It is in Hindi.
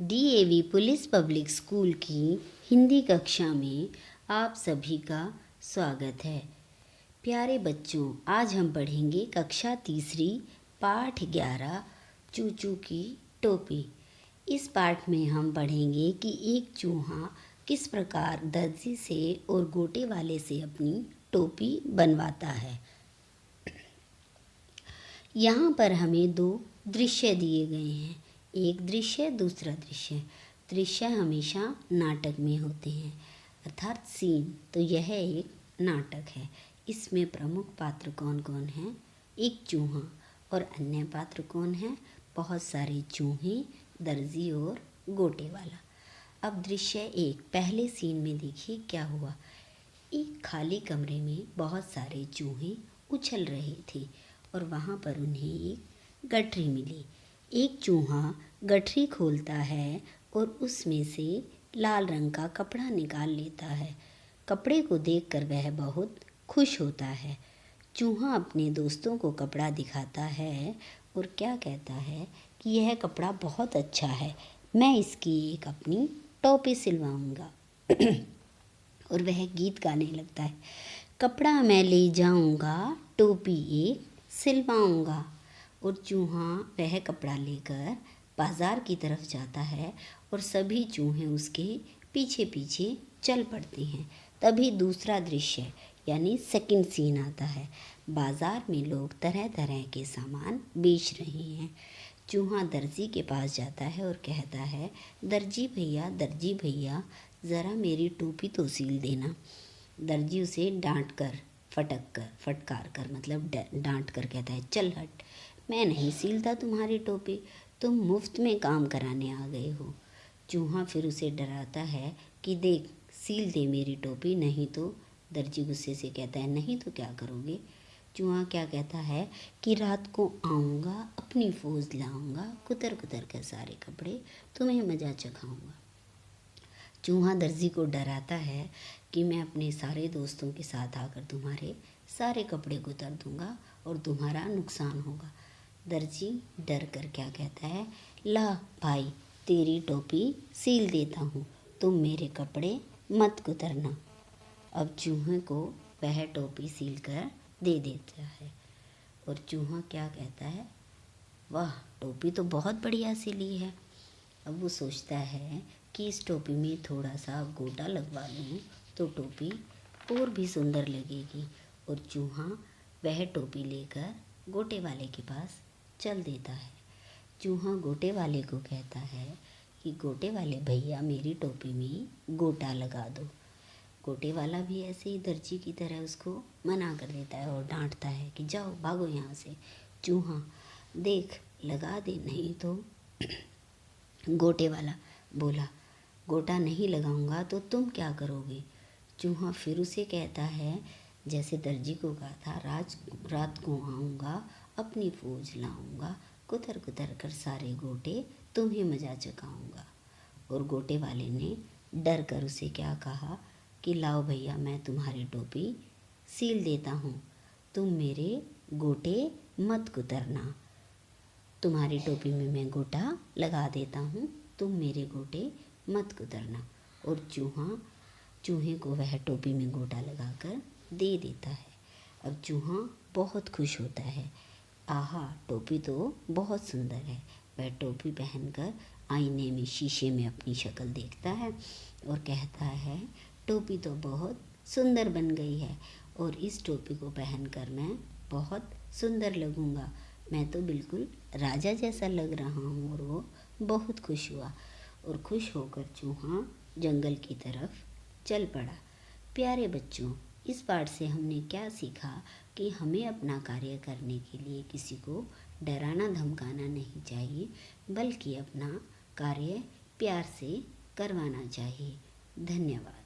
डीएवी पुलिस पब्लिक स्कूल की हिंदी कक्षा में आप सभी का स्वागत है। प्यारे बच्चों, आज हम पढ़ेंगे कक्षा तीसरी पाठ 11 चूचू की टोपी। इस पाठ में हम पढ़ेंगे कि एक चूहा किस प्रकार दर्जी से और गोटे वाले से अपनी टोपी बनवाता है। यहाँ पर हमें दो दृश्य दिए गए हैं, एक दृश्य दूसरा दृश्य। दृश्य हमेशा नाटक में होते हैं अर्थात सीन। तो यह एक नाटक है। इसमें प्रमुख पात्र कौन कौन हैं? एक चूहा। और अन्य पात्र कौन हैं? बहुत सारे चूहे, दर्जी और गोटे वाला। अब दृश्य एक, पहले सीन में देखिए क्या हुआ। एक खाली कमरे में बहुत सारे चूहे उछल रहे थे और वहाँ पर उन्हें एक गठरी मिली। एक चूहा गठरी खोलता है और उसमें से लाल रंग का कपड़ा निकाल लेता है। कपड़े को देखकर वह बहुत खुश होता है। चूहा अपने दोस्तों को कपड़ा दिखाता है और क्या कहता है कि यह कपड़ा बहुत अच्छा है, मैं इसकी एक अपनी टोपी सिलवाऊंगा। और वह गीत गाने लगता है, कपड़ा मैं ले जाऊंगा, टोपी एक सिलवाऊंगा। और चूहा वह कपड़ा लेकर बाज़ार की तरफ जाता है और सभी चूहे उसके पीछे पीछे चल पड़ते हैं। तभी दूसरा दृश्य यानी सेकंड सीन आता है। बाज़ार में लोग तरह तरह के सामान बेच रहे हैं। चूहा दर्जी के पास जाता है और कहता है, दर्जी भैया ज़रा मेरी टोपी तो सिल देना। दर्जी उसे फटकार कर मतलब डांट कर कहता है, चल हट, मैं नहीं सिलता तुम्हारी टोपी, तुम मुफ्त में काम कराने आ गए हो। चूहा फिर उसे डराता है कि देख सील दे मेरी टोपी, नहीं तो। दर्जी गुस्से से कहता है, नहीं तो क्या करोगे? चूहा क्या कहता है कि रात को आऊँगा, अपनी फौज लाऊंगा, कुतर कुतर कर सारे कपड़े तुम्हें मजा चखाऊंगा। चूहा दर्जी को डराता है कि मैं अपने सारे दोस्तों के साथ आकर तुम्हारे सारे कपड़े कुतर दूंगा और तुम्हारा नुकसान होगा। दर्जी डर कर क्या कहता है, ला भाई तेरी टोपी सील देता हूँ, तुम मेरे कपड़े मत कुतरना। अब चूहे को वह टोपी सील कर दे देता है और चूहा क्या कहता है, वाह टोपी तो बहुत बढ़िया सिली है। अब वो सोचता है कि इस टोपी में थोड़ा सा गोटा लगवा लूँ तो टोपी और भी सुंदर लगेगी। और चूहा वह टोपी लेकर गोटे वाले के पास चल देता है। चूहा गोटे वाले को कहता है कि गोटे वाले भैया मेरी टोपी में गोटा लगा दो। गोटे वाला भी ऐसे ही दर्जी की तरह उसको मना कर देता है और डांटता है कि जाओ भागो यहाँ से। चूहा देख लगा दे, नहीं तो। गोटे वाला बोला, गोटा नहीं लगाऊंगा तो तुम क्या करोगे? चूहा फिर उसे कहता है जैसे दर्जी को कहा था, रात को आऊँगा, अपनी फौज लाऊंगा, कुतर कुतर कर सारे गोटे तुम्हें मजा चखाऊंगा। और गोटे वाले ने डर कर उसे क्या कहा कि लाओ भैया मैं तुम्हारी टोपी सील देता हूँ, तुम मेरे गोटे मत कुतरना। तुम्हारी टोपी में मैं गोटा लगा देता हूँ, तुम मेरे गोटे मत कुतरना। और चूहे को वह टोपी में गोटा लगाकर दे देता है। अब चूहा बहुत खुश होता है, आहा टोपी तो बहुत सुंदर है। वह टोपी पहनकर आईने में शीशे में अपनी शक्ल देखता है और कहता है, टोपी तो बहुत सुंदर बन गई है और इस टोपी को पहनकर मैं बहुत सुंदर लगूंगा, मैं तो बिल्कुल राजा जैसा लग रहा हूँ। और वो बहुत खुश हुआ और खुश होकर चूहा जंगल की तरफ चल पड़ा। प्यारे बच्चों, इस पाठ से हमने क्या सीखा कि हमें अपना कार्य करने के लिए किसी को डराना धमकाना नहीं चाहिए, बल्कि अपना कार्य प्यार से करवाना चाहिए। धन्यवाद।